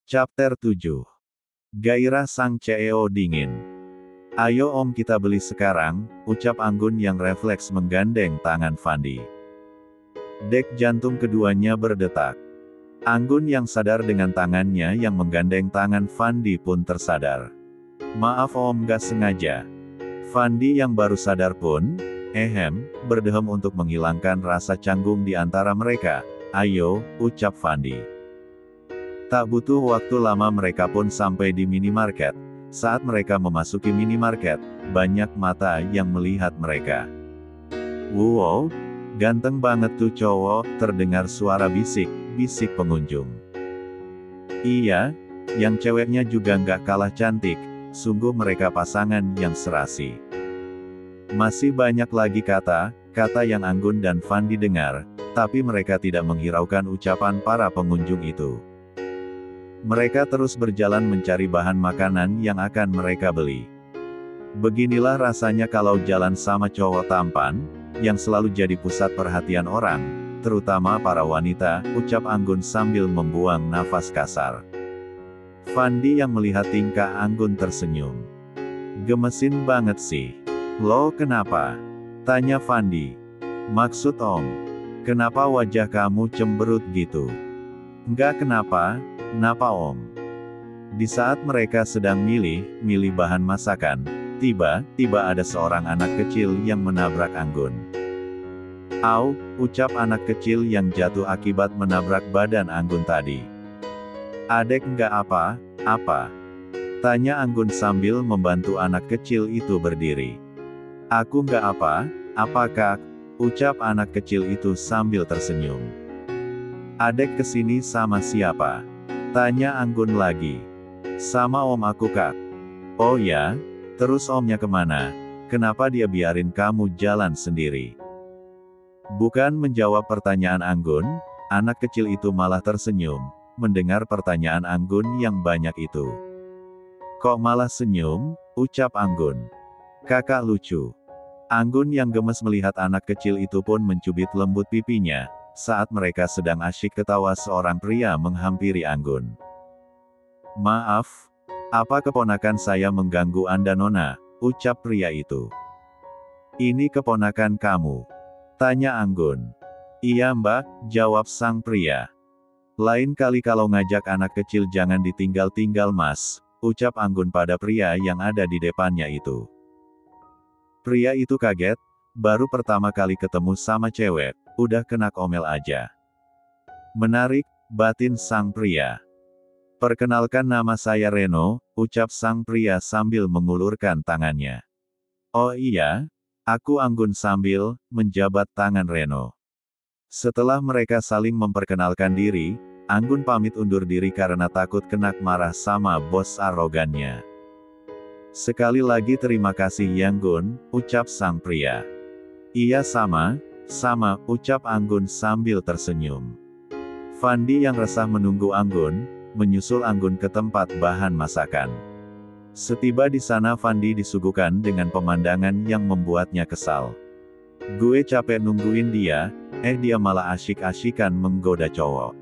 Chapter 7. Gairah sang CEO dingin. Ayo om kita beli sekarang, ucap Anggun yang refleks menggandeng tangan Fandi. Dek jantung keduanya berdetak. Anggun yang sadar dengan tangannya yang menggandeng tangan Fandi pun tersadar. Maaf om gak sengaja. Fandi yang baru sadar pun, berdehem untuk menghilangkan rasa canggung di antara mereka. Ayo, ucap Fandi. Tak butuh waktu lama mereka pun sampai di minimarket. Saat mereka memasuki minimarket, banyak mata yang melihat mereka. Wow, ganteng banget tuh cowok, terdengar suara bisik pengunjung. Iya, yang ceweknya juga nggak kalah cantik, sungguh mereka pasangan yang serasi. Masih banyak lagi kata yang Anggun dan Fandi dengar, tapi mereka tidak menghiraukan ucapan para pengunjung itu. Mereka terus berjalan mencari bahan makanan yang akan mereka beli. Beginilah rasanya kalau jalan sama cowok tampan, yang selalu jadi pusat perhatian orang, terutama para wanita, ucap Anggun sambil membuang nafas kasar. Fandi yang melihat tingkah Anggun tersenyum. Gemesin banget sih. Lo kenapa? Tanya Fandi. Maksud om, kenapa wajah kamu cemberut gitu? Enggak kenapa om. Di saat mereka sedang milih bahan masakan, tiba-tiba ada seorang anak kecil yang menabrak Anggun. Au, ucap anak kecil yang jatuh akibat menabrak badan Anggun tadi. Adek enggak apa-apa? Tanya Anggun sambil membantu anak kecil itu berdiri. Aku enggak apa-apa kak, ucap anak kecil itu sambil tersenyum. Adek kesini sama siapa? Tanya Anggun lagi. Sama om aku kak. Oh ya? Terus omnya kemana? Kenapa dia biarin kamu jalan sendiri? Bukan menjawab pertanyaan Anggun, anak kecil itu malah tersenyum, mendengar pertanyaan Anggun yang banyak itu. Kok malah senyum? Ucap Anggun. Kakak lucu. Anggun yang gemes melihat anak kecil itu pun mencubit lembut pipinya. Saat mereka sedang asyik ketawa seorang pria menghampiri Anggun. Maaf, apa keponakan saya mengganggu Anda nona? Ucap pria itu. Ini keponakan kamu? Tanya Anggun. Iya mbak, jawab sang pria. Lain kali kalau ngajak anak kecil jangan ditinggal-tinggal mas, ucap Anggun pada pria yang ada di depannya itu. Pria itu kaget, baru pertama kali ketemu sama cewek. Udah kena omel aja. Menarik, batin sang pria. Perkenalkan nama saya Reno, ucap sang pria sambil mengulurkan tangannya. Oh iya, aku Anggun sambil menjabat tangan Reno. Setelah mereka saling memperkenalkan diri, Anggun pamit undur diri karena takut kena marah sama bos arogannya. Sekali lagi terima kasih Anggun, ucap sang pria. Iya sama, ucap Anggun sambil tersenyum. Fandi yang resah menunggu Anggun, menyusul Anggun ke tempat bahan masakan. Setiba di sana Fandi disuguhkan dengan pemandangan yang membuatnya kesal. Gue capek nungguin dia, dia malah asyik-asyikan menggoda cowok.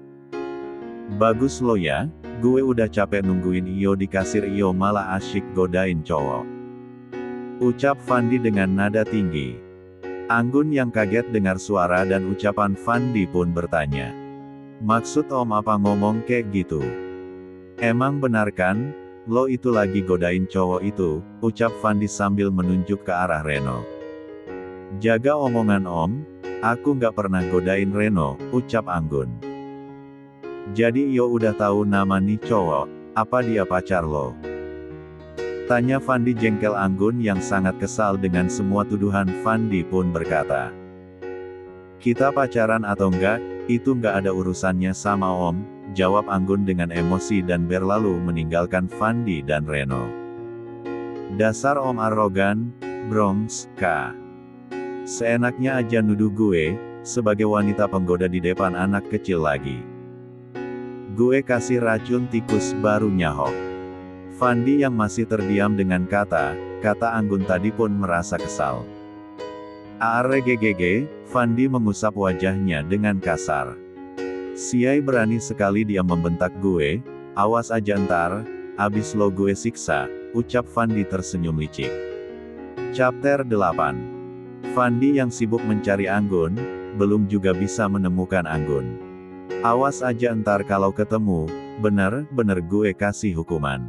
Bagus lo ya, gue udah capek nungguin iyo di kasir iyo malah asyik godain cowok. Ucap Fandi dengan nada tinggi. Anggun yang kaget dengar suara dan ucapan Fandi pun bertanya. Maksud om apa ngomong kayak gitu? Emang benar kan? Lo itu lagi godain cowok itu, ucap Fandi sambil menunjuk ke arah Reno. Jaga omongan om, aku nggak pernah godain Reno, ucap Anggun. Jadi iyo udah tahu nama nih cowok, apa dia pacar lo? Tanya Fandi jengkel. Anggun yang sangat kesal dengan semua tuduhan Fandi pun berkata. Kita pacaran atau enggak, itu enggak ada urusannya sama om, jawab Anggun dengan emosi dan berlalu meninggalkan Fandi dan Reno. Dasar om arogan, Bronx, K. Seenaknya aja nuduh gue, sebagai wanita penggoda di depan anak kecil lagi. Gue kasih racun tikus baru nyahok. Fandi yang masih terdiam dengan kata-kata Anggun tadi pun merasa kesal. Aregegege, Fandi mengusap wajahnya dengan kasar. Siai berani sekali dia membentak gue, awas aja ntar, abis lo gue siksa, ucap Fandi tersenyum licik. Chapter 8. Fandi yang sibuk mencari Anggun, belum juga bisa menemukan Anggun. Awas aja ntar kalau ketemu, bener-bener gue kasih hukuman.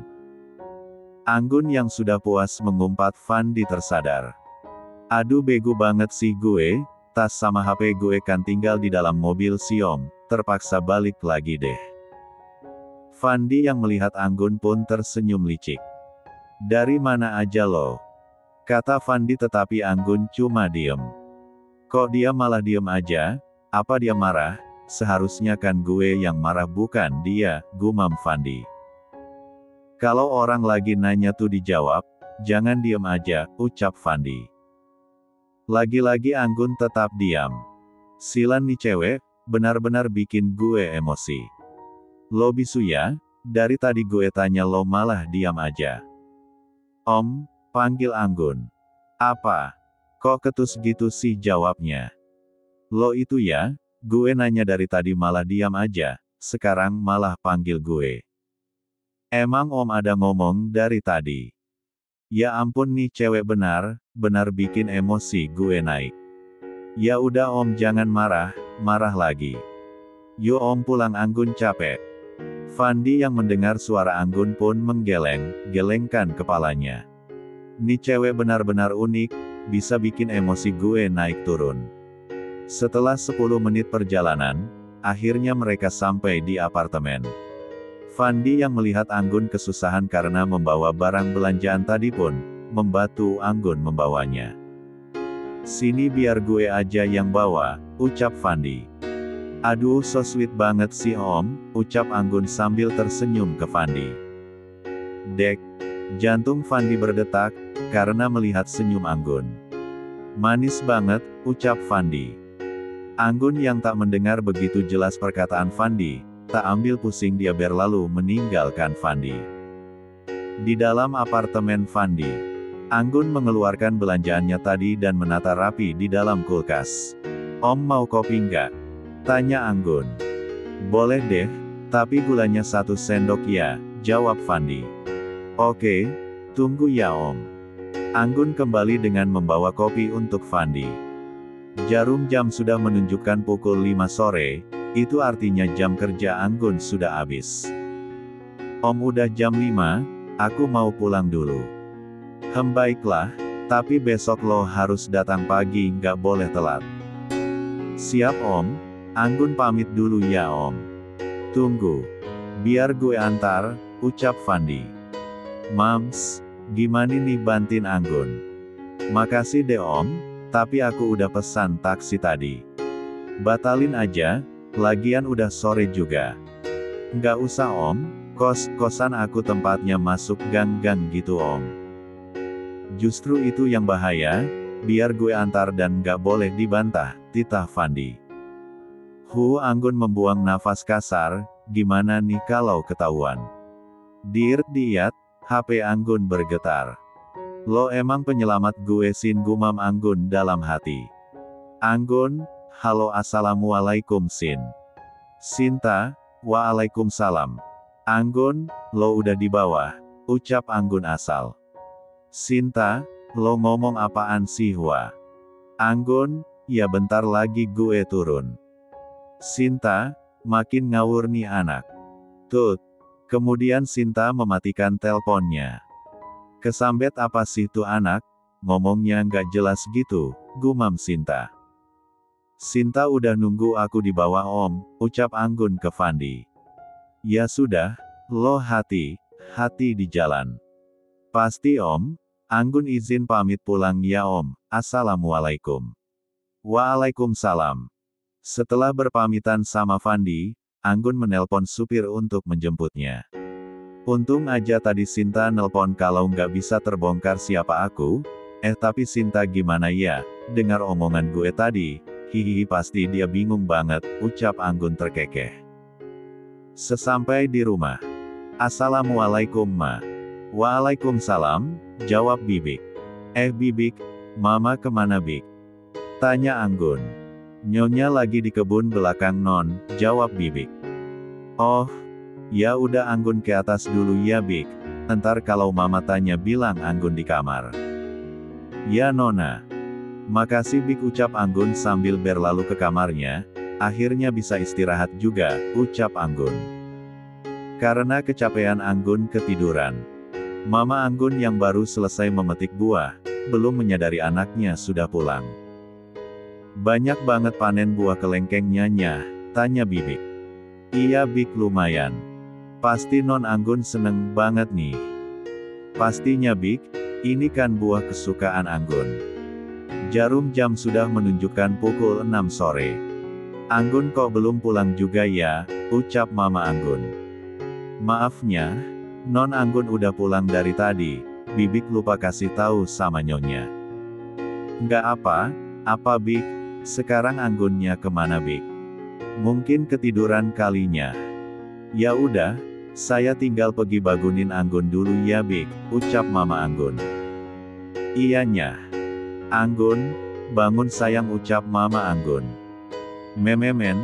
Anggun yang sudah puas mengumpat Fandi tersadar. Aduh bego banget sih gue, tas sama HP gue kan tinggal di dalam mobil si Om, terpaksa balik lagi deh. Fandi yang melihat Anggun pun tersenyum licik. Dari mana aja lo? Kata Fandi tetapi Anggun cuma diem. Kok dia malah diem aja? Apa dia marah? Seharusnya kan gue yang marah bukan dia, gumam Fandi. Kalau orang lagi nanya tuh dijawab, jangan diem aja, ucap Fandi. Lagi-lagi Anggun tetap diam. Silan nih cewek, benar-benar bikin gue emosi. Lo bisu ya? Dari tadi gue tanya lo malah diam aja. Om, panggil Anggun. Apa? Kok ketus gitu sih jawabnya? Lo itu ya? Gue nanya dari tadi malah diam aja, sekarang malah panggil gue. Emang Om ada ngomong dari tadi? Ya ampun nih cewek benar bikin emosi gue naik. Ya udah Om jangan marah lagi. Yuk Om pulang Anggun capek. Fandi yang mendengar suara Anggun pun gelengkan kepalanya. Nih cewek benar-benar unik, bisa bikin emosi gue naik turun. Setelah 10 menit perjalanan, akhirnya mereka sampai di apartemen. Fandi yang melihat Anggun kesusahan karena membawa barang belanjaan tadi pun, membantu Anggun membawanya. Sini biar gue aja yang bawa, ucap Fandi. Aduh so sweet banget sih Om, ucap Anggun sambil tersenyum ke Fandi. Dek, jantung Fandi berdetak, karena melihat senyum Anggun. Manis banget, ucap Fandi. Anggun yang tak mendengar begitu jelas perkataan Fandi, tak ambil pusing dia berlalu meninggalkan Fandi. Di dalam apartemen Fandi, Anggun mengeluarkan belanjaannya tadi dan menata rapi di dalam kulkas. Om mau kopi nggak? Tanya Anggun. Boleh deh, tapi gulanya 1 sendok ya, jawab Fandi. Oke, tunggu ya Om. Anggun kembali dengan membawa kopi untuk Fandi. Jarum jam sudah menunjukkan pukul 5 sore, itu artinya jam kerja Anggun sudah habis. Om udah jam 5, aku mau pulang dulu. Baiklah, tapi besok lo harus datang pagi nggak boleh telat. Siap Om, Anggun pamit dulu ya Om. Tunggu. Biar gue antar, ucap Fandi. Mams, gimana nih bantin Anggun? Makasih deh Om, tapi aku udah pesan taksi tadi. Batalin aja, lagian udah sore juga. Nggak usah Om, kosan aku tempatnya masuk gang-gang gitu Om. Justru itu yang bahaya, biar gue antar dan nggak boleh dibantah, titah Fandi. Anggun membuang nafas kasar, gimana nih kalau ketahuan? Diat, HP Anggun bergetar. Lo emang penyelamat gue sin gumam Anggun dalam hati. Anggun, halo assalamualaikum sin. Sinta, waalaikumsalam. Anggun, lo udah di bawah, ucap Anggun asal. Sinta, lo ngomong apaan sih Wa? Anggun, ya bentar lagi gue turun. Sinta, makin ngawur nih anak. Tut. Kemudian Sinta mematikan teleponnya. Kesambet apa sih tuh anak? Ngomongnya nggak jelas gitu, gumam Sinta. Sinta udah nunggu aku di bawah Om, ucap Anggun ke Fandi. Ya sudah, lo hati-hati di jalan. Pasti Om, Anggun izin pamit pulang ya Om, assalamualaikum. Waalaikumsalam. Setelah berpamitan sama Fandi, Anggun menelpon supir untuk menjemputnya. Untung aja tadi Sinta nelpon kalau nggak bisa terbongkar siapa aku. Tapi Sinta gimana ya, dengar omongan gue tadi, hihihi pasti dia bingung banget, ucap Anggun terkekeh. Sesampai di rumah. Assalamualaikum Ma. Waalaikumsalam, jawab Bibik. Bibik, Mama kemana Bik? Tanya Anggun. Nyonya lagi di kebun belakang non, jawab Bibik. Oh, ya udah Anggun ke atas dulu ya Bik. Entar kalau mama tanya bilang Anggun di kamar. Ya Nona. Makasih Bik, ucap Anggun sambil berlalu ke kamarnya. Akhirnya bisa istirahat juga, ucap Anggun. Karena kecapean Anggun ketiduran. Mama Anggun yang baru selesai memetik buah, belum menyadari anaknya sudah pulang. Banyak banget panen buah kelengkengnya Nyah, tanya Bibik. Iya Bik, lumayan. Pasti Non Anggun seneng banget nih. Pastinya Bik, ini kan buah kesukaan Anggun. Jarum jam sudah menunjukkan pukul 6 sore. Anggun kok belum pulang juga ya, ucap Mama Anggun. Maafnya, Non Anggun udah pulang dari tadi, Bibik lupa kasih tahu sama Nyonya. Nggak apa Bik, sekarang Anggunnya kemana Bik? Mungkin ketiduran kalinya. Ya udah, saya tinggal pergi bangunin Anggun dulu ya Bik, ucap Mama Anggun. Iyanya. Anggun, bangun sayang, ucap Mama Anggun. Mememen,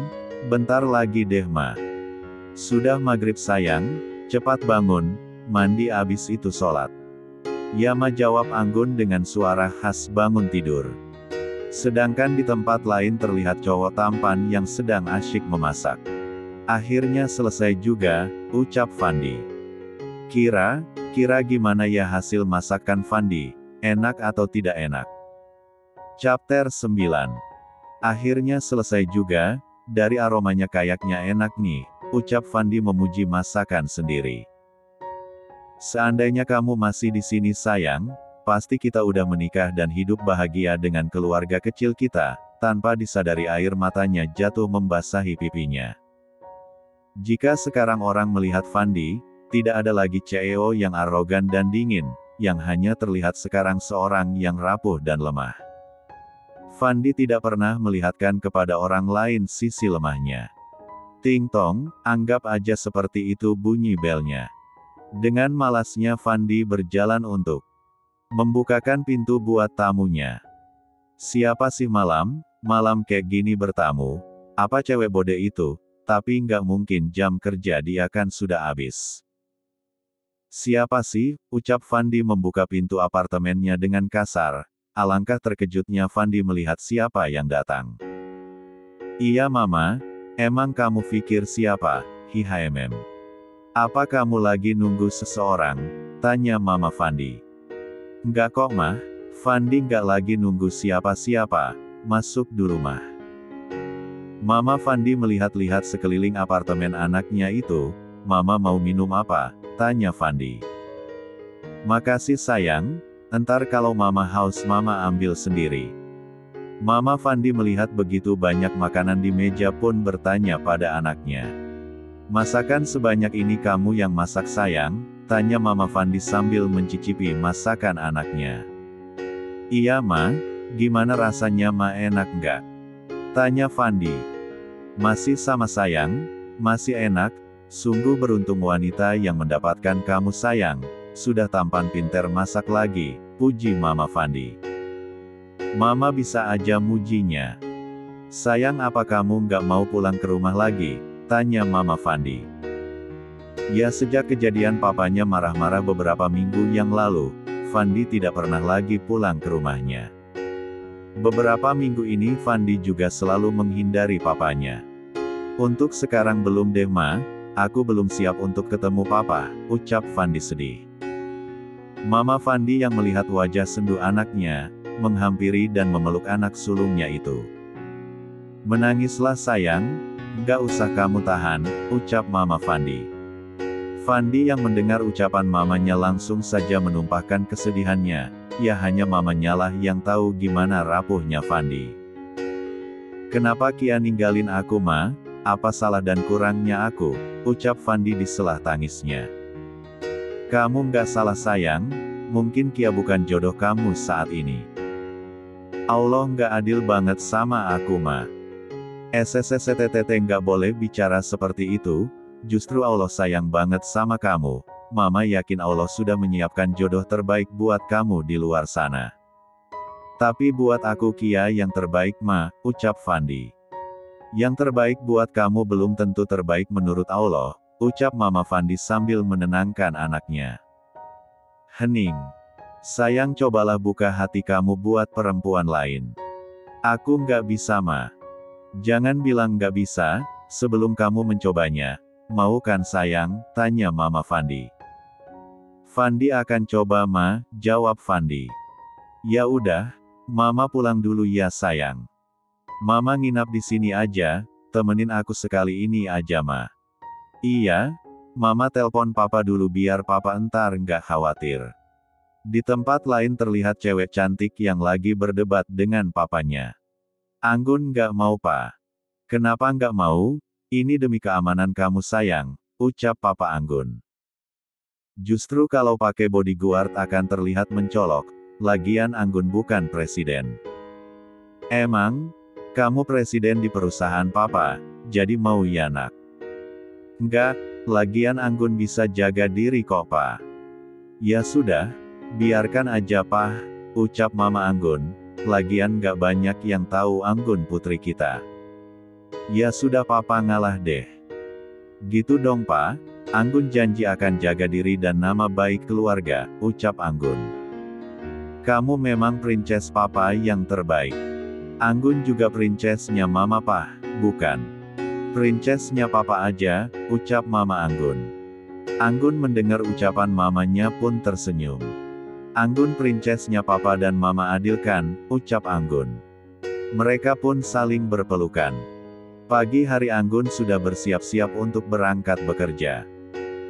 bentar lagi deh Ma. Sudah maghrib sayang, cepat bangun, mandi abis itu sholat. Ya Ma, jawab Anggun dengan suara khas bangun tidur. Sedangkan di tempat lain terlihat cowok tampan yang sedang asyik memasak. Akhirnya selesai juga, ucap Fandi. Kira gimana ya hasil masakan Fandi, enak atau tidak enak? Chapter 9. Akhirnya selesai juga, dari aromanya kayaknya enak nih, ucap Fandi memuji masakan sendiri. Seandainya kamu masih di sini sayang, pasti kita udah menikah dan hidup bahagia dengan keluarga kecil kita, tanpa disadari air matanya jatuh membasahi pipinya. Jika sekarang orang melihat Fandi, tidak ada lagi CEO yang arogan dan dingin, yang hanya terlihat sekarang seorang yang rapuh dan lemah. Fandi tidak pernah melihatkan kepada orang lain sisi lemahnya. Ting tong, anggap aja seperti itu bunyi belnya. Dengan malasnya Fandi berjalan untuk membukakan pintu buat tamunya. Siapa sih malam kayak gini bertamu? Apa cewek bode itu? Tapi nggak mungkin jam kerja dia kan sudah habis. Siapa sih? Ucap Fandi membuka pintu apartemennya dengan kasar. Alangkah terkejutnya Fandi melihat siapa yang datang. Iya Mama, emang kamu pikir siapa? HMM. Apa kamu lagi nunggu seseorang? Tanya Mama Fandi. Enggak kok Mah, Fandi nggak lagi nunggu siapa-siapa, masuk dulu Mah. Mama Fandi melihat-lihat sekeliling apartemen anaknya itu. Mama mau minum apa? Tanya Fandi. Makasih sayang, entar kalau Mama haus Mama ambil sendiri. Mama Fandi melihat begitu banyak makanan di meja pun bertanya pada anaknya. Masakan sebanyak ini kamu yang masak sayang? Tanya Mama Fandi sambil mencicipi masakan anaknya. Iya Ma, gimana rasanya Ma, enak nggak? Tanya Fandi. Masih sama sayang, masih enak, sungguh beruntung wanita yang mendapatkan kamu sayang, sudah tampan pinter masak lagi, puji Mama Fandi. Mama bisa aja mujinya. Sayang, apa kamu nggak mau pulang ke rumah lagi? Tanya Mama Fandi. Ya, sejak kejadian papanya marah-marah beberapa minggu yang lalu, Fandi tidak pernah lagi pulang ke rumahnya. Beberapa minggu ini Fandi juga selalu menghindari papanya. Untuk sekarang belum deh Ma, aku belum siap untuk ketemu papa, ucap Fandi sedih. Mama Fandi yang melihat wajah sendu anaknya, menghampiri dan memeluk anak sulungnya itu. Menangislah sayang, nggak usah kamu tahan, ucap Mama Fandi. Fandi yang mendengar ucapan mamanya langsung saja menumpahkan kesedihannya, ya hanya mamanya lah yang tahu gimana rapuhnya Fandi. Kenapa Kia ninggalin aku Ma? Apa salah dan kurangnya aku? Ucap Fandi di sela tangisnya. Kamu nggak salah sayang, mungkin Kia bukan jodoh kamu saat ini. Allah nggak adil banget sama aku Ma. SSSTTT nggak boleh bicara seperti itu. Justru Allah sayang banget sama kamu. Mama yakin Allah sudah menyiapkan jodoh terbaik buat kamu di luar sana. Tapi buat aku Kia yang terbaik Ma, ucap Fandi. Yang terbaik buat kamu belum tentu terbaik menurut Allah, ucap Mama Fandi sambil menenangkan anaknya. Hening. Sayang cobalah buka hati kamu buat perempuan lain. Aku nggak bisa Ma. Jangan bilang nggak bisa, sebelum kamu mencobanya. Mau kan sayang, tanya Mama Fandi. Fandi akan coba Ma, jawab Fandi. Ya udah, Mama pulang dulu ya sayang. Mama nginap di sini aja, temenin aku sekali ini aja Ma. Iya, Mama telpon Papa dulu biar Papa entar nggak khawatir. Di tempat lain terlihat cewek cantik yang lagi berdebat dengan papanya. Anggun nggak mau Pa. Kenapa nggak mau? Ini demi keamanan kamu sayang, ucap Papa Anggun. Justru kalau pakai bodyguard akan terlihat mencolok, lagian Anggun bukan presiden. Emang, kamu presiden di perusahaan Papa, jadi mau ya nak? Enggak, lagian Anggun bisa jaga diri kok Pa. Ya sudah, biarkan aja Pa, ucap Mama Anggun, lagian nggak banyak yang tahu Anggun putri kita. Ya sudah Papa ngalah deh. Gitu dong Pa, Anggun janji akan jaga diri dan nama baik keluarga, ucap Anggun. Kamu memang princess Papa yang terbaik. Anggun juga princessnya Mama Pa, bukan? Princessnya Papa aja, ucap Mama Anggun. Anggun mendengar ucapan mamanya pun tersenyum. Anggun princessnya Papa dan Mama adil kan, ucap Anggun. Mereka pun saling berpelukan. Pagi hari Anggun sudah bersiap-siap untuk berangkat bekerja.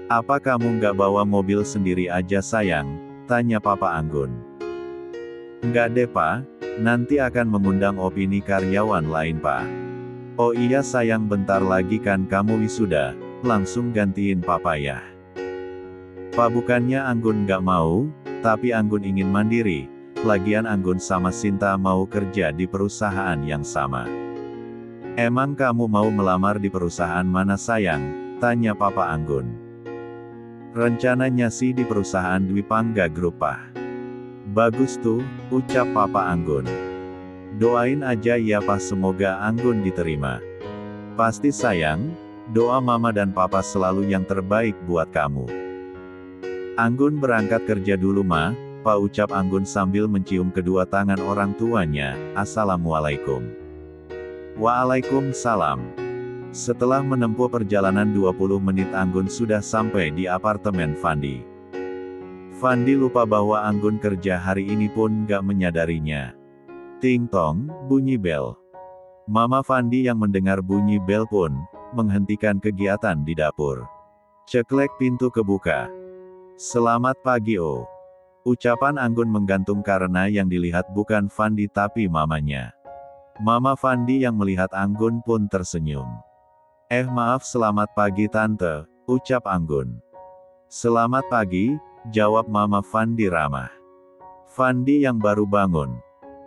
Apa kamu nggak bawa mobil sendiri aja sayang? Tanya Papa Anggun. Nggak deh Pa, nanti akan mengundang opini karyawan lain Pa. Oh iya sayang bentar lagi kan kamu wisuda, langsung gantiin Papa ya. Pa bukannya Anggun nggak mau, tapi Anggun ingin mandiri, lagian Anggun sama Sinta mau kerja di perusahaan yang sama. Emang kamu mau melamar di perusahaan mana sayang? Tanya Papa Anggun. Rencananya sih di perusahaan Dwi Pangga Group Pa. Bagus tuh, ucap Papa Anggun. Doain aja ya Pa semoga Anggun diterima. Pasti sayang, doa Mama dan Papa selalu yang terbaik buat kamu. Anggun berangkat kerja dulu Ma, Pa ucap Anggun sambil mencium kedua tangan orang tuanya, Assalamualaikum. Waalaikumsalam. Setelah menempuh perjalanan 20 menit Anggun sudah sampai di apartemen Fandi. Fandi lupa bahwa Anggun kerja hari ini pun gak menyadarinya. Ting tong, bunyi bel. Mama Fandi yang mendengar bunyi bel pun, menghentikan kegiatan di dapur. Ceklek pintu kebuka. Selamat pagi Oh. Ucapan Anggun menggantung karena yang dilihat bukan Fandi tapi mamanya. Mama Fandi yang melihat Anggun pun tersenyum. Maaf selamat pagi Tante, ucap Anggun. Selamat pagi, jawab Mama Fandi ramah. Fandi yang baru bangun.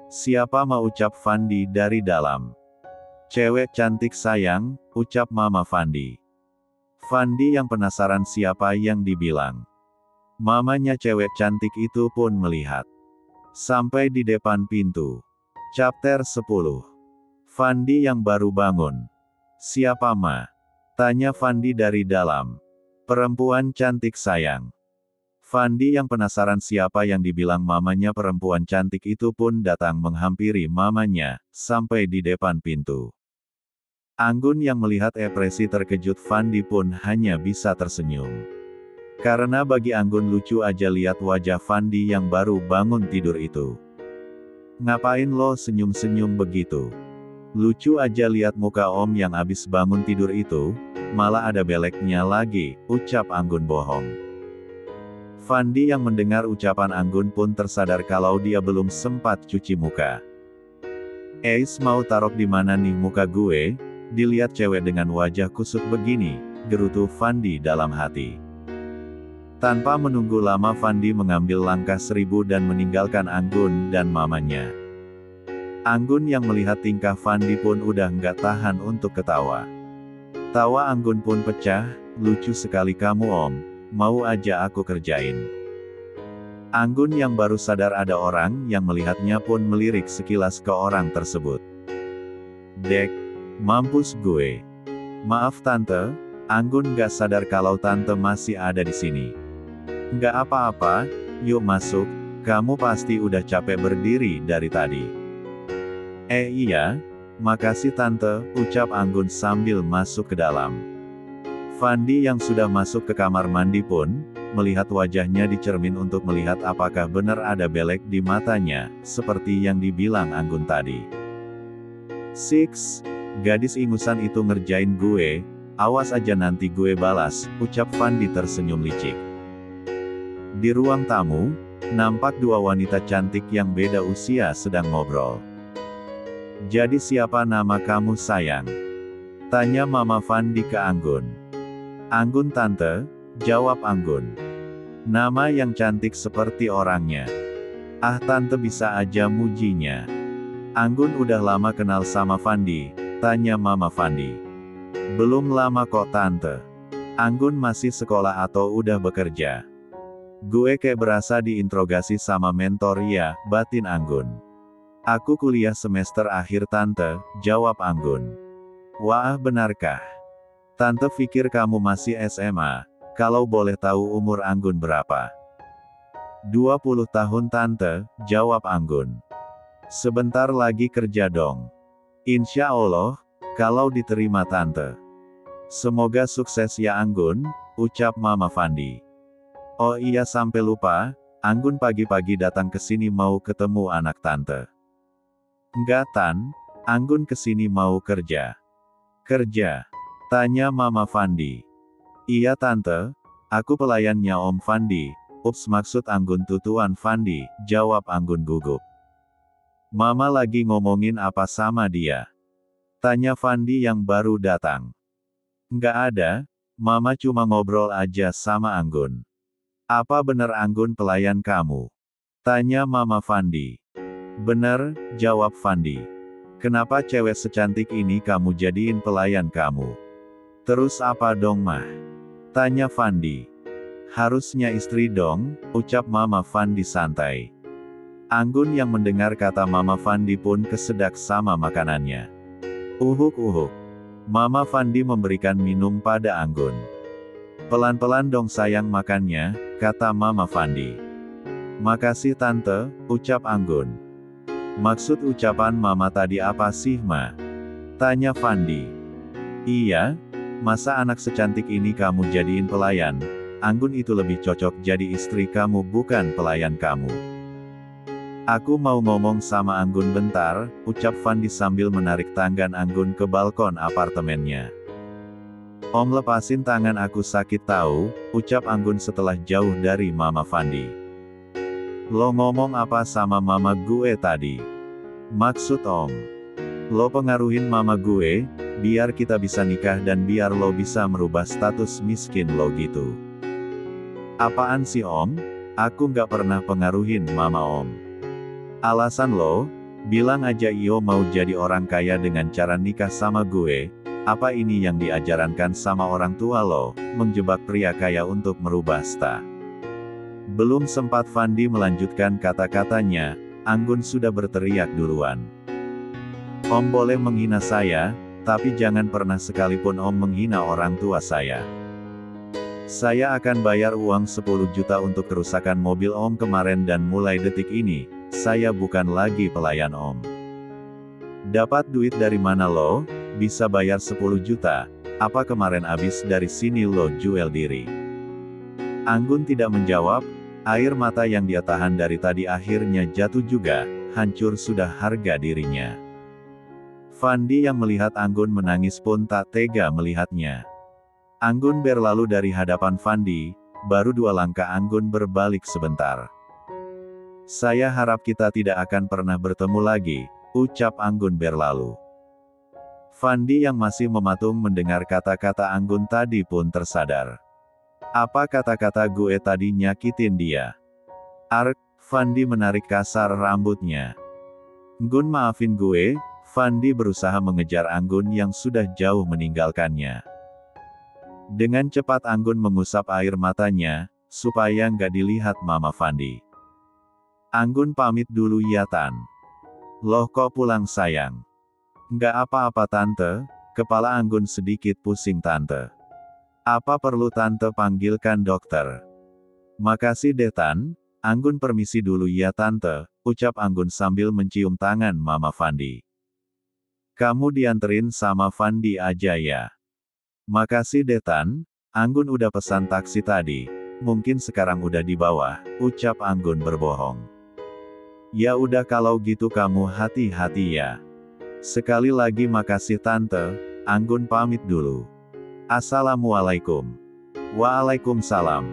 Siapa mau ucap Fandi dari dalam. Cewek cantik sayang, ucap Mama Fandi. Fandi yang penasaran siapa yang dibilang. Mamanya cewek cantik itu pun melihat. Sampai di depan pintu. Chapter 10. Fandi yang baru bangun. Siapa Ma? Tanya Fandi dari dalam. Perempuan cantik sayang. Fandi yang penasaran siapa yang dibilang mamanya perempuan cantik itu pun datang menghampiri mamanya, sampai di depan pintu. Anggun yang melihat ekspresi terkejut Fandi pun hanya bisa tersenyum. Karena bagi Anggun lucu aja lihat wajah Fandi yang baru bangun tidur itu. Ngapain lo senyum-senyum begitu? Lucu aja lihat muka Om yang abis bangun tidur itu, malah ada beleknya lagi, ucap Anggun bohong. Fandi yang mendengar ucapan Anggun pun tersadar kalau dia belum sempat cuci muka. Mau taruh di mana nih muka gue? Dilihat cewek dengan wajah kusut begini, gerutu Fandi dalam hati. Tanpa menunggu lama Fandi mengambil langkah 1000 dan meninggalkan Anggun dan mamanya. Anggun yang melihat tingkah Fandi pun udah nggak tahan untuk ketawa. Tawa Anggun pun pecah, lucu sekali kamu Om, mau aja aku kerjain. Anggun yang baru sadar ada orang yang melihatnya pun melirik sekilas ke orang tersebut. Dek, mampus gue. Maaf tante, Anggun gak sadar kalau tante masih ada di sini. Gak apa-apa, yuk masuk, kamu pasti udah capek berdiri dari tadi. Iya, makasih tante, ucap Anggun sambil masuk ke dalam. Fandi yang sudah masuk ke kamar mandi pun, melihat wajahnya di cermin untuk melihat apakah benar ada belek di matanya, seperti yang dibilang Anggun tadi. Six, gadis ingusan itu ngerjain gue, awas aja nanti gue balas, ucap Fandi tersenyum licik. Di ruang tamu, nampak dua wanita cantik yang beda usia sedang ngobrol. Jadi siapa nama kamu sayang? Tanya Mama Fandi ke Anggun. Anggun tante, jawab Anggun. Nama yang cantik seperti orangnya. Ah tante bisa aja mujinya. Anggun udah lama kenal sama Fandi, tanya Mama Fandi. Belum lama kok tante. Anggun masih sekolah atau udah bekerja? Gue kayak berasa diinterogasi sama mentor ya, batin Anggun. Aku kuliah semester akhir tante, jawab Anggun. Wah benarkah? Tante pikir kamu masih SMA, kalau boleh tahu umur Anggun berapa? 20 tahun tante, jawab Anggun. Sebentar lagi kerja dong. Insya Allah, kalau diterima tante. Semoga sukses ya Anggun, ucap Mama Fandi. Oh iya sampai lupa, Anggun pagi-pagi datang ke sini mau ketemu anak tante. Enggak Tan, Anggun kesini mau kerja. Kerja? Tanya Mama Fandi. Iya tante, aku pelayannya Om Fandi. Ups maksud Anggun tutuan Fandi, jawab Anggun gugup. Mama lagi ngomongin apa sama dia? Tanya Fandi yang baru datang. Enggak ada, Mama cuma ngobrol aja sama Anggun. Apa bener Anggun pelayan kamu? Tanya Mama Fandi. Bener, jawab Fandi. Kenapa cewek secantik ini kamu jadiin pelayan kamu? Terus apa dong mah? Tanya Fandi. Harusnya istri dong, ucap Mama Fandi santai. Anggun yang mendengar kata Mama Fandi pun kesedak sama makanannya. Uhuk. Mama Fandi memberikan minum pada Anggun. Pelan-pelan dong sayang makannya, kata Mama Fandi. Makasih tante, ucap Anggun. Maksud ucapan Mama tadi apa sih Ma? Tanya Fandi. Iya, masa anak secantik ini kamu jadiin pelayan? Anggun itu lebih cocok jadi istri kamu bukan pelayan kamu. Aku mau ngomong sama Anggun bentar, ucap Fandi sambil menarik tangan Anggun ke balkon apartemennya. Om lepasin tangan aku sakit tahu, ucap Anggun setelah jauh dari Mama Fandi. Lo ngomong apa sama mama gue tadi? Maksud Om? Lo pengaruhin mama gue, biar kita bisa nikah dan biar lo bisa merubah status miskin lo gitu. Apaan sih Om? Aku nggak pernah pengaruhin mama Om. Alasan lo, bilang aja Iyo mau jadi orang kaya dengan cara nikah sama gue. Apa ini yang diajarankan sama orang tua lo, menjebak pria kaya untuk merubah sta? Belum sempat Fandi melanjutkan kata-katanya, Anggun sudah berteriak duluan. Om boleh menghina saya, tapi jangan pernah sekalipun Om menghina orang tua saya. Saya akan bayar uang 10 juta untuk kerusakan mobil Om kemarin dan mulai detik ini, saya bukan lagi pelayan Om. Dapat duit dari mana lo? Bisa bayar 10 juta, apa kemarin abis dari sini lo jual diri? Anggun tidak menjawab, air mata yang dia tahan dari tadi akhirnya jatuh juga, hancur sudah harga dirinya. Fandi yang melihat Anggun menangis pun tak tega melihatnya. Anggun berlalu dari hadapan Fandi, baru 2 langkah Anggun berbalik sebentar. Saya harap kita tidak akan pernah bertemu lagi, ucap Anggun berlalu. Fandi yang masih mematung mendengar kata-kata Anggun tadi pun tersadar. Apa kata-kata gue tadi nyakitin dia? Ark, Fandi menarik kasar rambutnya. Anggun maafin gue, Fandi berusaha mengejar Anggun yang sudah jauh meninggalkannya. Dengan cepat Anggun mengusap air matanya, supaya nggak dilihat Mama Fandi. Anggun pamit dulu ya Tan. Loh kok pulang sayang? Nggak apa-apa Tante, kepala Anggun sedikit pusing Tante. Apa perlu Tante panggilkan dokter? Makasih deh Tan, Anggun permisi dulu ya Tante, ucap Anggun sambil mencium tangan Mama Fandi. Kamu dianterin sama Fandi aja ya. Makasih deh Tan, Anggun udah pesan taksi tadi, mungkin sekarang udah di bawah, ucap Anggun berbohong. Ya udah kalau gitu kamu hati-hati ya. Sekali lagi makasih Tante, Anggun pamit dulu. Assalamualaikum. Waalaikumsalam.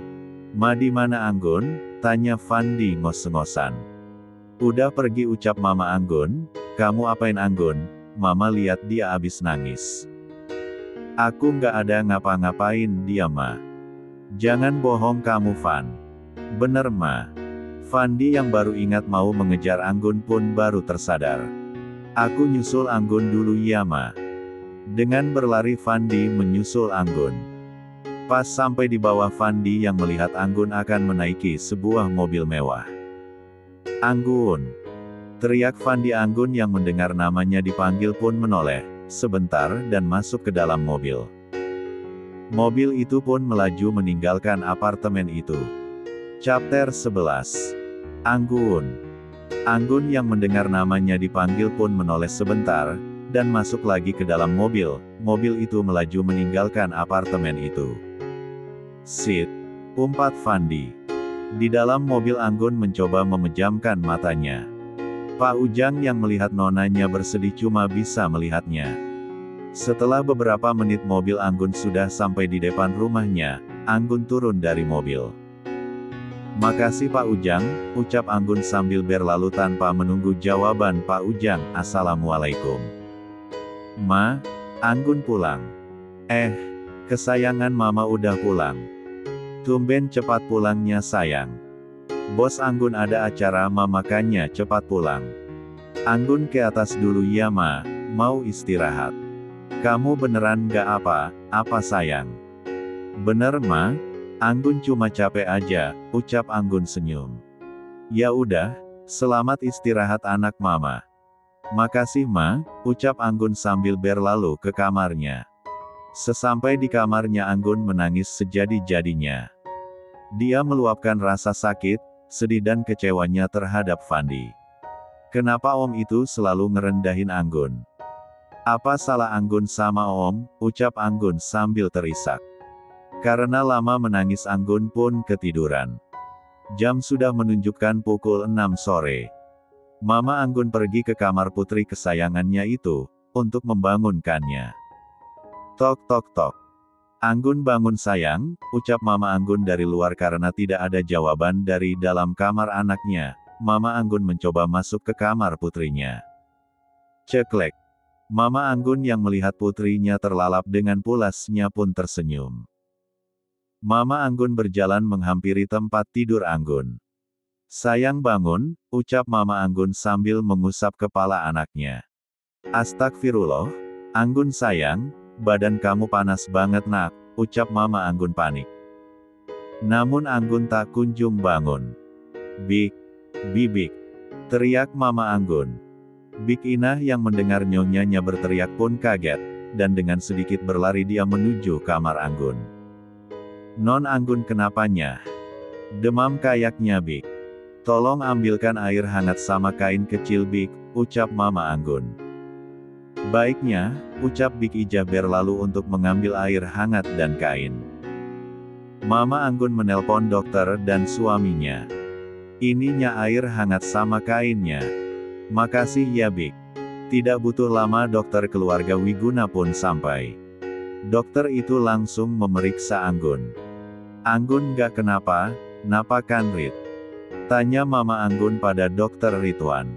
Ma di mana Anggun? Tanya Fandi ngos-ngosan. Udah pergi ucap Mama Anggun. Kamu apain Anggun? Mama lihat dia abis nangis. Aku nggak ada ngapa-ngapain dia Ma. Jangan bohong kamu Fan. Bener Ma. Fandi yang baru ingat mau mengejar Anggun pun baru tersadar. Aku nyusul Anggun dulu ya Ma. Dengan berlari Fandi menyusul Anggun. Pas sampai di bawah Fandi yang melihat Anggun akan menaiki sebuah mobil mewah. Anggun! Teriak Fandi. Anggun yang mendengar namanya dipanggil pun menoleh sebentar dan masuk ke dalam mobil. Mobil itu pun melaju meninggalkan apartemen itu. Chapter 11. Anggun. Anggun yang mendengar namanya dipanggil pun menoleh sebentar, dan masuk lagi ke dalam mobil. Mobil itu melaju meninggalkan apartemen itu. Sit. Umpat Fandi. Di dalam mobil Anggun mencoba memejamkan matanya. Pak Ujang yang melihat nonanya bersedih cuma bisa melihatnya. Setelah beberapa menit mobil Anggun sudah sampai di depan rumahnya, Anggun turun dari mobil. Makasih Pak Ujang, ucap Anggun sambil berlalu tanpa menunggu jawaban Pak Ujang. Assalamualaikum. Ma, Anggun pulang. Kesayangan Mama udah pulang. Tumben cepat pulangnya sayang. Bos Anggun ada acara Ma makanya cepat pulang. Anggun ke atas dulu ya Ma, mau istirahat. Kamu beneran nggak apa-apa sayang? Bener Ma? Anggun cuma capek aja, ucap Anggun senyum. Ya udah, selamat istirahat anak Mama. Makasih Ma, ucap Anggun sambil berlalu ke kamarnya. Sesampai di kamarnya Anggun menangis sejadi-jadinya. Dia meluapkan rasa sakit, sedih dan kecewanya terhadap Fandi. Kenapa Om itu selalu ngerendahin Anggun? Apa salah Anggun sama Om, ucap Anggun sambil terisak. Karena lama menangis Anggun pun ketiduran. Jam sudah menunjukkan pukul 6 sore. Mama Anggun pergi ke kamar putri kesayangannya itu, untuk membangunkannya. Tok tok tok. Anggun bangun sayang, ucap Mama Anggun dari luar karena tidak ada jawaban dari dalam kamar anaknya. Mama Anggun mencoba masuk ke kamar putrinya. Ceklek. Mama Anggun yang melihat putrinya terlalap dengan pulasnya pun tersenyum. Mama Anggun berjalan menghampiri tempat tidur Anggun. Sayang bangun, ucap Mama Anggun sambil mengusap kepala anaknya. Astagfirullah, Anggun sayang, badan kamu panas banget nak, ucap Mama Anggun panik. Namun Anggun tak kunjung bangun. Bik, bibik, teriak Mama Anggun. Bik Inah yang mendengar nyonyanya berteriak pun kaget, dan dengan sedikit berlari dia menuju kamar Anggun. Non Anggun kenapanya? Demam kayaknya Bik. Tolong ambilkan air hangat sama kain kecil Bik, ucap Mama Anggun. Baiknya, ucap Bik Ijah berlalu untuk mengambil air hangat dan kain. Mama Anggun menelpon dokter dan suaminya. Ininya air hangat sama kainnya. Makasih ya Bik. Tidak butuh lama dokter keluarga Wiguna pun sampai. Dokter itu langsung memeriksa Anggun. Anggun gak kenapa kan Rit? Tanya Mama Anggun pada dokter Ridwan.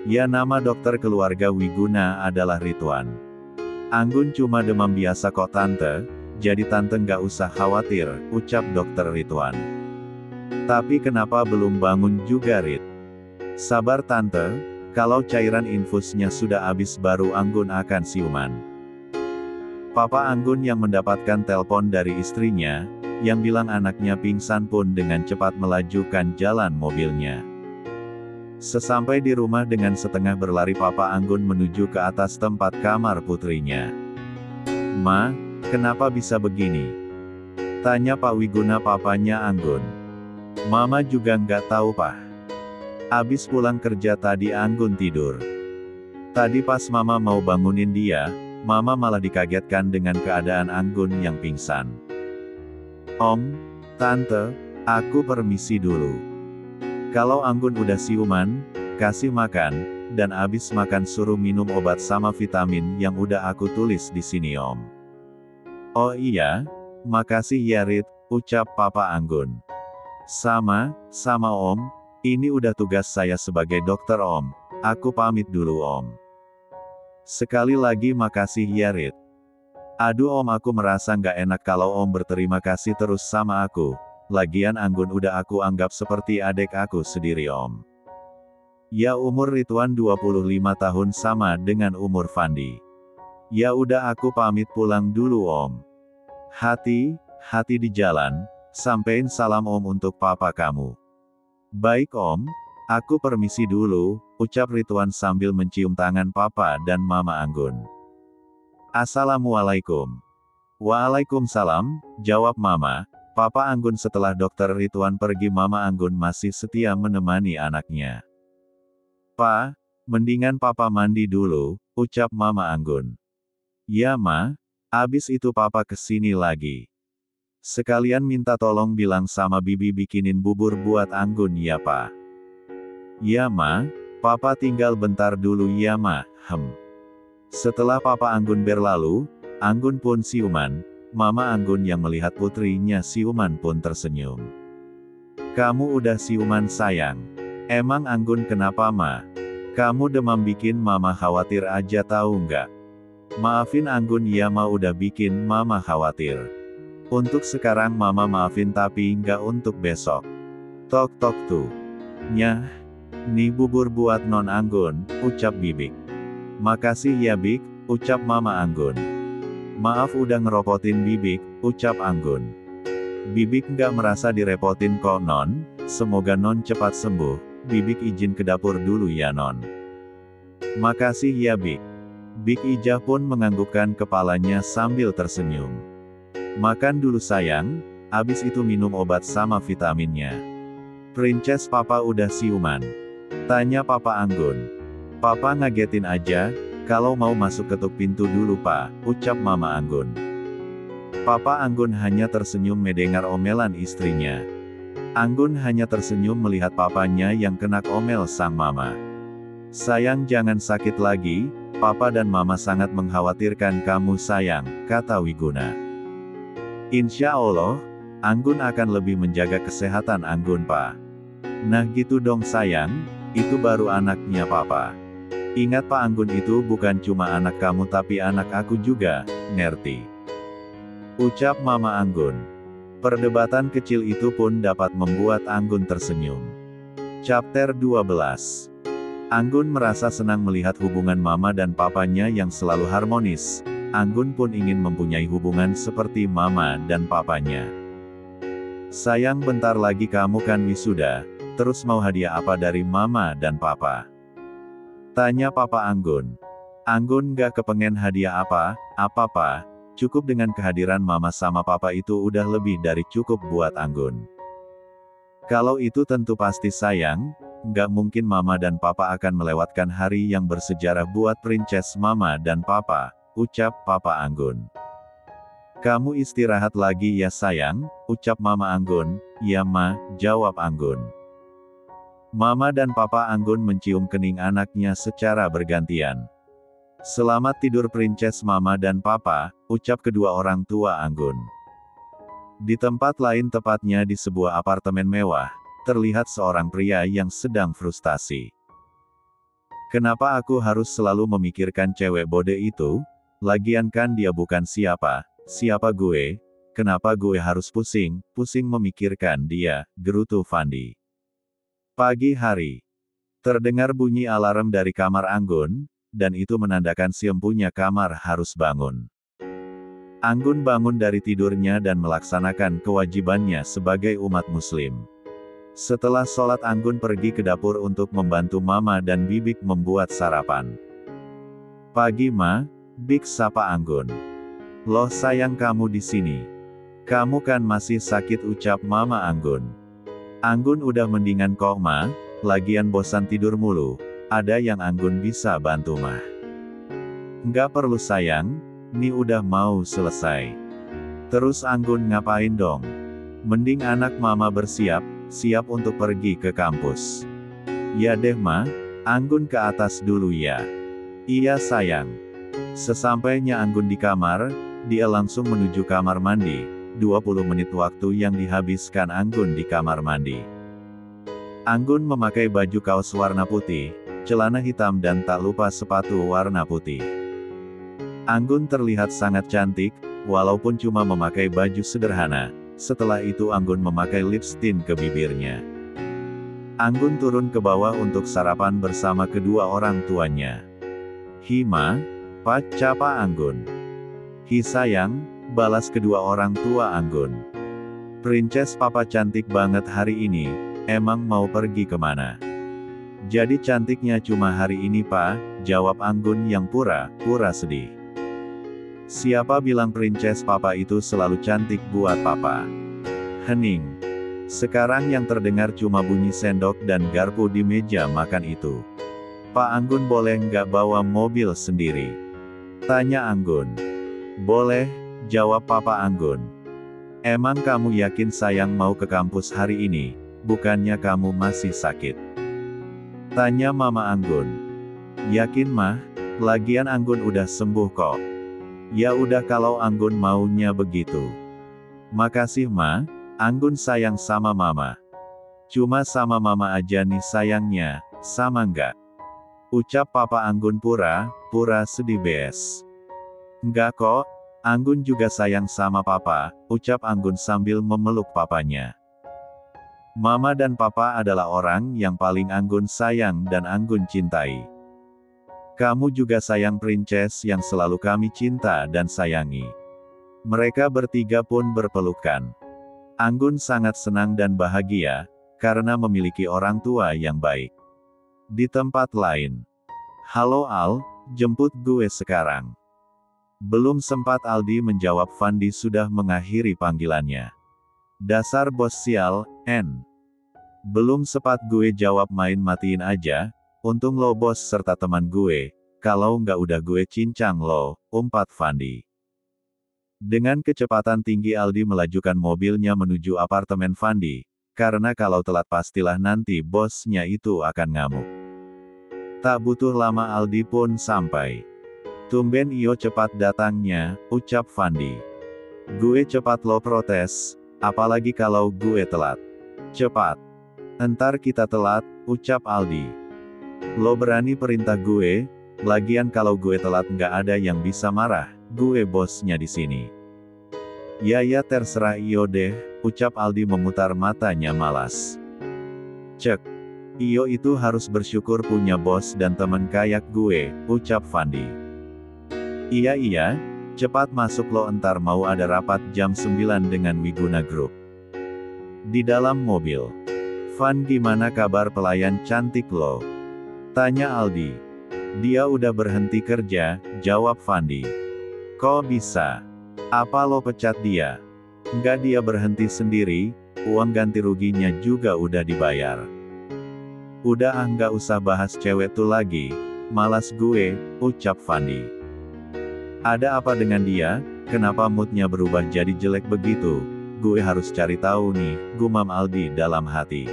Ya nama dokter keluarga Wiguna adalah Ridwan. Anggun cuma demam biasa kok Tante, jadi Tante nggak usah khawatir, ucap dokter Ridwan. Tapi kenapa belum bangun juga Rit? Sabar Tante, kalau cairan infusnya sudah habis baru Anggun akan siuman. Papa Anggun yang mendapatkan telepon dari istrinya, yang bilang anaknya pingsan pun dengan cepat melajukan jalan mobilnya. Sesampai di rumah dengan setengah berlari Papa Anggun menuju ke atas tempat kamar putrinya. "Ma, kenapa bisa begini?" tanya Pak Wiguna papanya Anggun. "Mama juga nggak tahu Pak. Abis pulang kerja tadi Anggun tidur. Tadi pas Mama mau bangunin dia, Mama malah dikagetkan dengan keadaan Anggun yang pingsan." "Om, Tante, aku permisi dulu. Kalau Anggun udah siuman, kasih makan, dan abis makan suruh minum obat sama vitamin yang udah aku tulis di sini Om." "Oh iya, makasih ya Rit," ucap Papa Anggun. Sama Om, ini udah tugas saya sebagai dokter Om, aku pamit dulu Om." "Sekali lagi makasih ya Rit." "Aduh Om, aku merasa nggak enak kalau Om berterima kasih terus sama aku. Lagian Anggun udah aku anggap seperti adik aku sendiri Om." "Ya umur Ridwan 25 tahun sama dengan umur Fandi. Ya udah aku pamit pulang dulu Om. Hati-hati di jalan, sampein salam Om untuk papa kamu." "Baik Om, aku permisi dulu," ucap Ridwan sambil mencium tangan Papa dan Mama Anggun. "Assalamualaikum." "Waalaikumsalam," jawab Mama. Papa Anggun setelah Dokter Ridwan pergi Mama Anggun masih setia menemani anaknya. "Pa, mendingan Papa mandi dulu," ucap Mama Anggun. "Ya Ma, abis itu Papa kesini lagi. Sekalian minta tolong bilang sama Bibi bikinin bubur buat Anggun ya Pa." "Ya Ma, Papa tinggal bentar dulu ya Ma." Setelah Papa Anggun berlalu, Anggun pun siuman. Mama Anggun yang melihat putrinya siuman pun tersenyum. "Kamu udah siuman sayang. Emang Anggun kenapa Ma? Kamu demam bikin Mama khawatir aja tahu nggak? Maafin Anggun ya Ma udah bikin Mama khawatir. Untuk sekarang Mama maafin tapi nggak untuk besok." "Tok tok tuh. Nyah, nih bubur buat Non Anggun," ucap Bibik. "Makasih ya Bik," ucap Mama Anggun. "Maaf udah ngeropotin Bibik," ucap Anggun. "Bibik nggak merasa direpotin kok Non, semoga Non cepat sembuh. Bibik izin ke dapur dulu ya Non." "Makasih ya Bik." Bik Ijah pun menganggukkan kepalanya sambil tersenyum. "Makan dulu sayang, abis itu minum obat sama vitaminnya." "Princess Papa udah siuman?" tanya Papa Anggun. "Papa ngagetin aja, kalau mau masuk ketuk pintu dulu Pak," ucap Mama Anggun. Papa Anggun hanya tersenyum mendengar omelan istrinya. Anggun hanya tersenyum melihat papanya yang kena omel sang mama. "Sayang jangan sakit lagi, Papa dan Mama sangat mengkhawatirkan kamu sayang," kata Wiguna. "Insya Allah, Anggun akan lebih menjaga kesehatan Anggun Pak." "Nah gitu dong sayang, itu baru anaknya Papa. Ingat Pak Anggun itu bukan cuma anak kamu tapi anak aku juga, ngerti?" ucap Mama Anggun. Perdebatan kecil itu pun dapat membuat Anggun tersenyum. Chapter 12. Anggun merasa senang melihat hubungan Mama dan Papanya yang selalu harmonis. Anggun pun ingin mempunyai hubungan seperti Mama dan Papanya. "Sayang bentar lagi kamu kan wisuda, terus mau hadiah apa dari Mama dan Papa?" tanya Papa Anggun. Anggun gak kepengen hadiah apa-apa, cukup dengan kehadiran Mama sama Papa itu udah lebih dari cukup buat Anggun. "Kalau itu tentu pasti sayang, gak mungkin Mama dan Papa akan melewatkan hari yang bersejarah buat Princess Mama dan Papa," ucap Papa Anggun. "Kamu istirahat lagi ya sayang," ucap Mama Anggun. "Ya Ma," jawab Anggun. Mama dan Papa Anggun mencium kening anaknya secara bergantian. "Selamat tidur Princess Mama dan Papa," ucap kedua orang tua Anggun. Di tempat lain tepatnya di sebuah apartemen mewah, terlihat seorang pria yang sedang frustasi. "Kenapa aku harus selalu memikirkan cewek bode itu? Lagian kan dia bukan siapa gue, kenapa gue harus pusing memikirkan dia," gerutu Fandi. Pagi hari. Terdengar bunyi alarm dari kamar Anggun, dan itu menandakan si empunya kamar harus bangun. Anggun bangun dari tidurnya dan melaksanakan kewajibannya sebagai umat muslim. Setelah sholat Anggun pergi ke dapur untuk membantu Mama dan Bibik membuat sarapan. "Pagi Ma," Bik sapa Anggun. "Loh sayang kamu di sini. Kamu kan masih sakit," ucap Mama Anggun. "Anggun udah mendingan kok Ma, lagian bosan tidur mulu. Ada yang Anggun bisa bantu Ma?" "Nggak perlu sayang, nih udah mau selesai." "Terus Anggun ngapain dong?" "Mending anak Mama bersiap, siap untuk pergi ke kampus." "Ya deh Ma, Anggun ke atas dulu ya." "Iya sayang." Sesampainya Anggun di kamar, dia langsung menuju kamar mandi. 20 menit waktu yang dihabiskan Anggun di kamar mandi. Anggun memakai baju kaos warna putih, celana hitam dan tak lupa sepatu warna putih. Anggun terlihat sangat cantik, walaupun cuma memakai baju sederhana. Setelah itu Anggun memakai lipstik ke bibirnya. Anggun turun ke bawah untuk sarapan bersama kedua orang tuanya. "Hi Ma, Pa," capa Anggun. "Hi sayang," balas kedua orang tua Anggun. "Princess Papa cantik banget hari ini, emang mau pergi kemana?" "Jadi cantiknya cuma hari ini Pa," jawab Anggun yang pura-pura sedih. "Siapa bilang Princess Papa itu selalu cantik buat Papa?" Hening. Sekarang yang terdengar cuma bunyi sendok dan garpu di meja makan itu. "Pak Anggun boleh nggak bawa mobil sendiri?" tanya Anggun. "Boleh," jawab Papa Anggun. "Emang kamu yakin sayang mau ke kampus hari ini, bukannya kamu masih sakit?" tanya Mama Anggun. "Yakin Mah, lagian Anggun udah sembuh kok." "Ya udah kalau Anggun maunya begitu." "Makasih Ma, Anggun sayang sama Mama. Cuma sama Mama aja nih sayangnya, sama nggak?" ucap Papa Anggun pura-pura sedih bes. "Nggak kok, Anggun juga sayang sama Papa," ucap Anggun sambil memeluk papanya. Mama dan Papa adalah orang yang paling Anggun sayang dan Anggun cintai. "Kamu juga sayang Princess yang selalu kami cinta dan sayangi." Mereka bertiga pun berpelukan. Anggun sangat senang dan bahagia, karena memiliki orang tua yang baik. Di tempat lain. "Halo Al, jemput gue sekarang." Belum sempat Aldi menjawab Fandi sudah mengakhiri panggilannya. "Dasar bos sial, N. Belum sempat gue jawab main matiin aja, untung lo bos serta teman gue, kalau nggak udah gue cincang lo," umpat Fandi. Dengan kecepatan tinggi Aldi melajukan mobilnya menuju apartemen Fandi, karena kalau telat pastilah nanti bosnya itu akan ngamuk. Tak butuh lama Aldi pun sampai. "Tumben Iyo cepat datangnya," ucap Fandi. "Gue cepat lo protes, apalagi kalau gue telat." "Cepat. Entar kita telat," ucap Aldi. "Lo berani perintah gue, lagian kalau gue telat nggak ada yang bisa marah, gue bosnya di sini." Ya terserah Iyo deh," ucap Aldi memutar matanya malas. "Cek. Iyo itu harus bersyukur punya bos dan temen kayak gue," ucap Fandi. Iya, cepat masuk lo entar mau ada rapat jam 9 dengan Wiguna Group." Di dalam mobil. "Van gimana kabar pelayan cantik lo?" tanya Aldi. "Dia udah berhenti kerja," jawab Fandi. "Kok bisa? Apa lo pecat dia?" "Enggak, dia berhenti sendiri, uang ganti ruginya juga udah dibayar." "Udah nggak usah bahas cewek tuh lagi, malas gue," ucap Fandi. "Ada apa dengan dia, kenapa moodnya berubah jadi jelek begitu? Gue harus cari tahu nih," gumam Aldi dalam hati.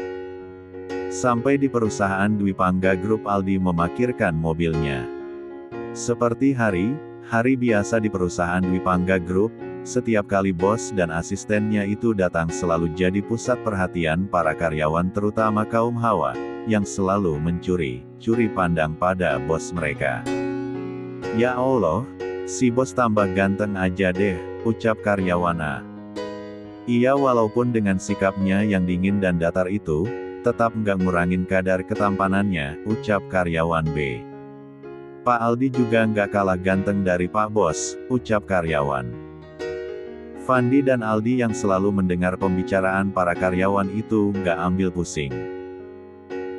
Sampai di perusahaan Dwi Pangga Group Aldi memarkirkan mobilnya. Seperti hari biasa di perusahaan Dwi Pangga Group, setiap kali bos dan asistennya itu datang selalu jadi pusat perhatian para karyawan terutama kaum hawa, yang selalu curi pandang pada bos mereka. "Ya Allah, si bos tambah ganteng aja deh," ucap karyawan A. Iya, walaupun dengan sikapnya yang dingin dan datar itu, tetap nggak ngurangin kadar ketampanannya, ucap karyawan B. "Pak Aldi juga nggak kalah ganteng dari Pak Bos," ucap karyawan Fandi dan Aldi yang selalu mendengar pembicaraan para karyawan itu nggak ambil pusing.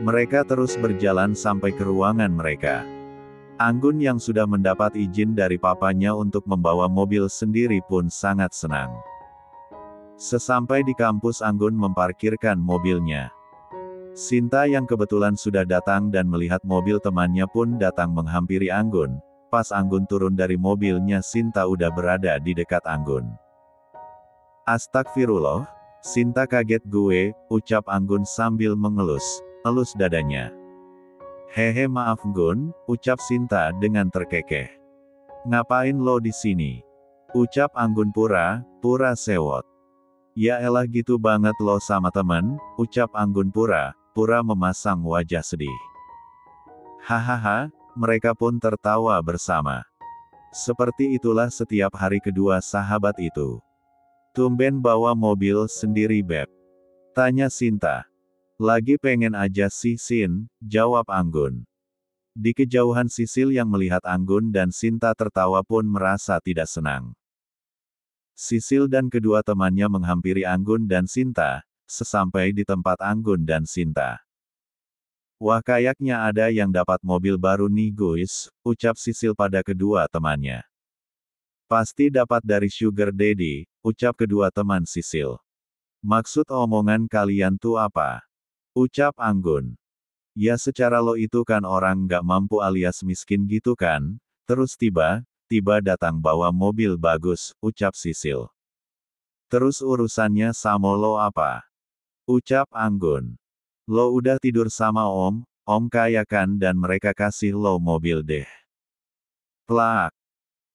Mereka terus berjalan sampai ke ruangan mereka. Anggun yang sudah mendapat izin dari papanya untuk membawa mobil sendiri pun sangat senang. Sesampai di kampus Anggun memparkirkan mobilnya. Sinta yang kebetulan sudah datang dan melihat mobil temannya pun datang menghampiri Anggun. Pas Anggun turun dari mobilnya, Sinta udah berada di dekat Anggun. "Astagfirullah, Sinta, kaget gue," ucap Anggun sambil mengelus dadanya. "Hehe, maaf Gun," ucap Sinta dengan terkekeh. "Ngapain lo di sini?" ucap Anggun pura sewot. "Ya elah, gitu banget lo sama temen," ucap Anggun pura memasang wajah sedih. Hahaha, mereka pun tertawa bersama. Seperti itulah setiap hari kedua sahabat itu. "Tumben bawa mobil sendiri, Beb?" tanya Sinta. "Lagi pengen aja sih, Sin," jawab Anggun. Di kejauhan Sisil yang melihat Anggun dan Sinta tertawa pun merasa tidak senang. Sisil dan kedua temannya menghampiri Anggun dan Sinta. Sesampai di tempat Anggun dan Sinta, "Wah, kayaknya ada yang dapat mobil baru nih guys," ucap Sisil pada kedua temannya. "Pasti dapat dari Sugar Daddy," ucap kedua teman Sisil. "Maksud omongan kalian tuh apa?" ucap Anggun. "Ya secara lo itu kan orang nggak mampu alias miskin gitu kan, terus tiba-tiba datang bawa mobil bagus," ucap Sisil. "Terus urusannya sama lo apa?" ucap Anggun. "Lo udah tidur sama om kaya kan dan mereka kasih lo mobil deh." Plak.